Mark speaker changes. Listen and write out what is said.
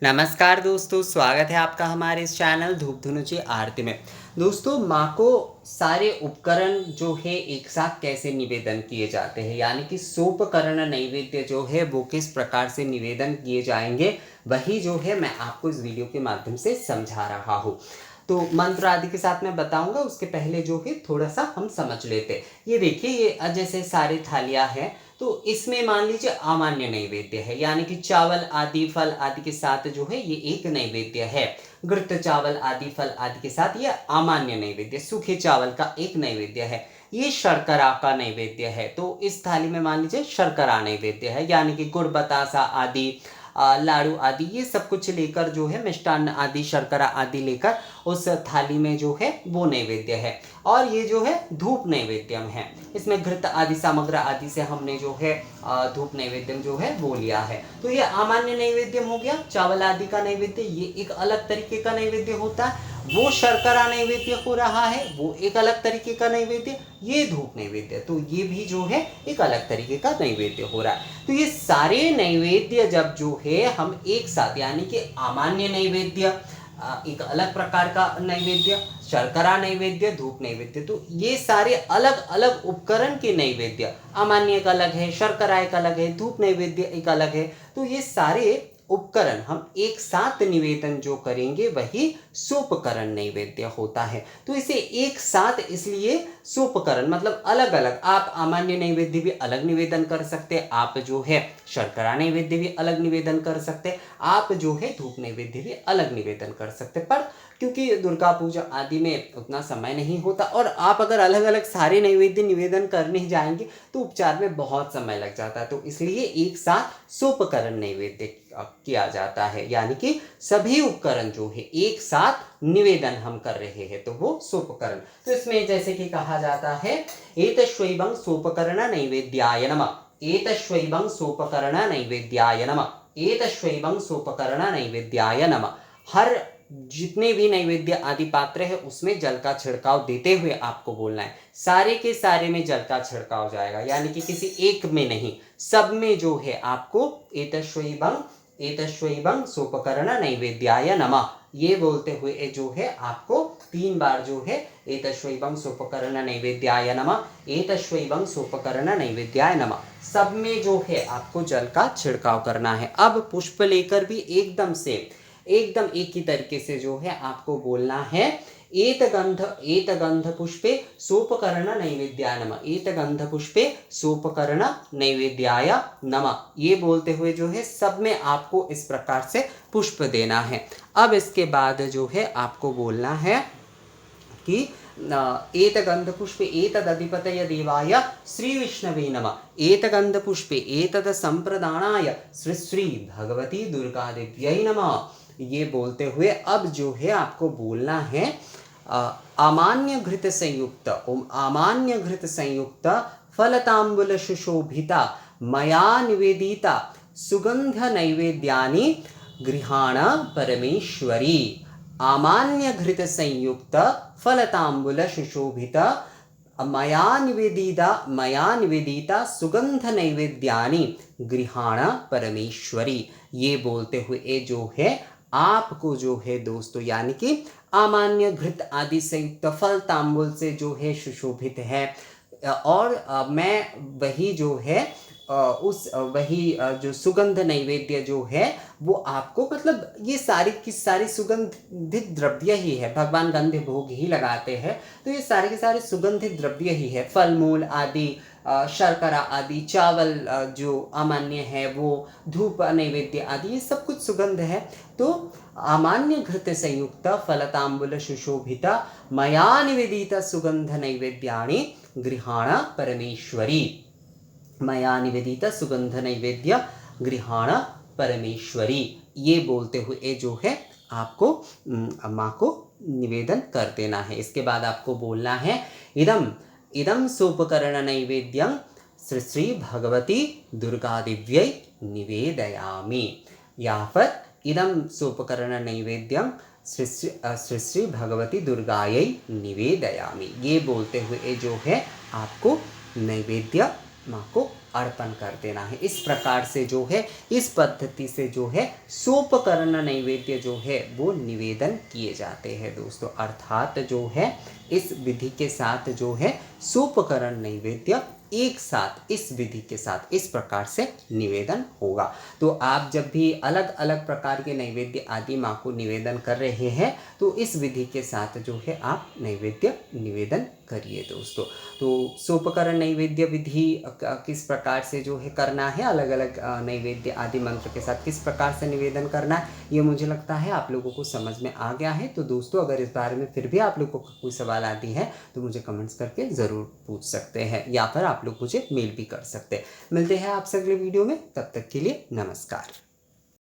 Speaker 1: नमस्कार दोस्तों, स्वागत है आपका हमारे इस चैनल धूप धुनुची आरती में। दोस्तों, माँ को सारे उपकरण जो है एक साथ कैसे निवेदन किए जाते हैं, यानी कि सोपकरण नैवेद्य जो है वो किस प्रकार से निवेदन किए जाएंगे, वही जो है मैं आपको इस वीडियो के माध्यम से समझा रहा हूँ। तो मंत्र आदि के साथ मैं बताऊंगा, उसके पहले जो है थोड़ा सा हम समझ लेते हैं। ये देखिए, ये जैसे सारी थालियाँ हैं, तो इसमें मान लीजिए अमान्य नैवेद्य है, यानी कि चावल आदि फल आदि के साथ जो है ये एक नैवेद्य है। घृत चावल आदि फल आदि के साथ ये अमान्य नैवेद्य, सूखे चावल का एक नैवेद्य है। ये शर्करा का नैवेद्य है, तो इस थाली में मान लीजिए शर्करा नैवेद्य है, यानी कि गुड़ बतासा आदि लाड़ू आदि ये सब कुछ लेकर जो है मिष्टान्न आदि शर्करा आदि लेकर उस थाली में जो है वो नैवेद्य है। और ये जो है धूप नैवेद्यम है, इसमें घृत आदि सामग्र आदि से हमने जो है धूप नैवेद्यम जो है वो लिया है। तो ये अमान्य नैवेद्यम हो गया। चावल आदि का नैवेद्य ये एक अलग तरीके का नैवेद्य होता है, वो शर्करा नैवेद्य हो रहा है, वो एक अलग तरीके का नैवेद्य। ये धूप नैवेद्य, तो ये भी जो है एक अलग तरीके का नैवेद्य हो रहा है। तो ये सारे नैवेद्य जब जो है हम एक साथ, यानी कि अमान्य नैवेद्य एक अलग प्रकार का नैवेद्य, शर्करा नैवेद्य, धूप नैवेद्य, तो ये सारे अलग अलग उपकरण के नैवेद्य, अमान्य एक अलग है, शर्करा एक अलग है, धूप नैवेद्य एक अलग है। तो ये सारे उपकरण हम एक साथ निवेदन जो करेंगे वही सोपकरण नैवेद्य होता है। तो इसे एक साथ इसलिए सोपकरण मतलब अलग अलग, आप अमान्य नैवेद्य भी अलग निवेदन कर सकते, आप जो है शर्करा नैवेद्य भी अलग निवेदन कर सकते, आप जो है धूप नैवेद्य भी अलग निवेदन कर सकते। पर क्योंकि दुर्गा पूजा आदि में उतना समय नहीं होता और आप अगर अलग अलग सारे नैवेद्य निवेदन करने जाएंगे तो उपचार में बहुत समय लग जाता है, तो इसलिए एक साथ सोपकरण नैवेद्य किया जाता है, यानी कि सभी उपकरण जो है एक साथ निवेदन हम कर रहे हैं तो वो सोपकरण। तो इसमें जैसे कि कहा जाता है, एतश्वैवं सोपकरण नैवेद्याय नमः, एतश्वैवं सोपकरण नैवेद्याय नमः, एतश्वैवं सोपकरण नैवेद्याय नमः। हर जितने भी नैवेद्य आदि पात्र है उसमें जल का छिड़काव देते हुए आपको बोलना है। सारे के सारे में जल का छिड़काव जाएगा, यानी कि किसी एक में नहीं, सब में जो है आपको एतश्वैवं सोपकरण नैवेद्याय नमः ये बोलते हुए जो है आपको 3 बार जो है एतश्वैवं सोपकरण नैवेद्याय नमः, एतश्वैवं सोपकरण नैवेद्याय नमः, सब में जो है आपको जल का छिड़काव करना है। अब पुष्प लेकर भी एकदम एक ही तरीके से जो है आपको बोलना है, एतगंध पुष्पे सोपकर्ण नैवेद्याय नमः, एतगंध पुष्पे सोपकर्ण नैवेद्याय नमः ये बोलते हुए जो है सब में आपको इस प्रकार से पुष्प देना है। अब इसके बाद जो है आपको बोलना है कि एतगंध पुष्पे एतदधिपतय देवाय श्री विष्णवे नमः, एतगंध पुष्पे एतद संप्रदानाय श्री श्री भगवती दुर्गा देव्यै नमः ये बोलते हुए अब जो है आपको बोलना है, अमान्य घृत संयुक्त अमान्य घृत संयुक्त फलतांबुल सुशोभिता मया निवेदिता सुगंध नैवेद्यानि गृहाण परमेश्वरी, अमान्य घृत संयुक्त फलतांबुल सुशोभित मया निवेदिता सुगंध नैवेद्यानि गृहाण परमेश्वरी ये बोलते हुए जो है आपको जो है दोस्तों, यानी कि अमान्य घृत आदि संयुक्त फल तांबुल से जो है सुशोभित है, और मैं वही जो है वही जो सुगंध नैवेद्य जो है वो आपको, मतलब ये सारी की सारी सुगंधित द्रव्य ही है, भगवान गंध भोग ही लगाते हैं, तो ये सारे के सारे सुगंधित द्रव्य ही है, फल मूल आदि, शर्करा आदि, चावल जो अमान्य है वो, धूप नैवेद्य आदि, ये सब कुछ सुगंध है। तो अमान्य घृत संयुक्त फलतांबुल सुशोभित मया निवेदित सुगंध नैवेद्यानि गृहाण परमेश्वरी, मया निवेदित सुगंध नैवेद्य गृहाण परमेश्वरी ये बोलते हुए जो है आपको माँ को निवेदन कर देना है। इसके बाद आपको बोलना है, इदम सोपकरण नैवेद्यं श्री श्री भगवती दुर्गा दिव्यै निवेदयामि, यहाँ पर इदम सोपकरण नैवेद्यं श्री श्री भगवती दुर्गायै निवेदयामि ये बोलते हुए जो है आपको नैवेद्य माँ को अर्पण कर देना है। इस प्रकार से जो है, इस पद्धति से जो है सोपकर्ण नैवेद्य जो है वो निवेदन किए जाते हैं दोस्तों। अर्थात जो है इस विधि के साथ जो है सोपकर्ण नैवेद्य एक साथ इस विधि के साथ इस प्रकार से निवेदन होगा। तो आप जब भी अलग अलग प्रकार के नैवेद्य आदि माँ को निवेदन कर रहे हैं तो इस विधि के साथ जो है आप नैवेद्य निवेदन करिए दोस्तों। तो सोपकर्ण नैवेद्य विधि किस प्रकार से जो है करना है, अलग अलग नैवेद्य आदि मंत्र के साथ किस प्रकार से निवेदन करना है, ये मुझे लगता है आप लोगों को समझ में आ गया है। तो दोस्तों अगर इस बारे में फिर भी आप लोगों को कोई सवाल आती है तो मुझे कमेंट्स करके ज़रूर पूछ सकते हैं, या फिर आप लोग मुझे मेल भी कर सकते हैं। मिलते हैं आपसे अगले वीडियो में, तब तक के लिए नमस्कार।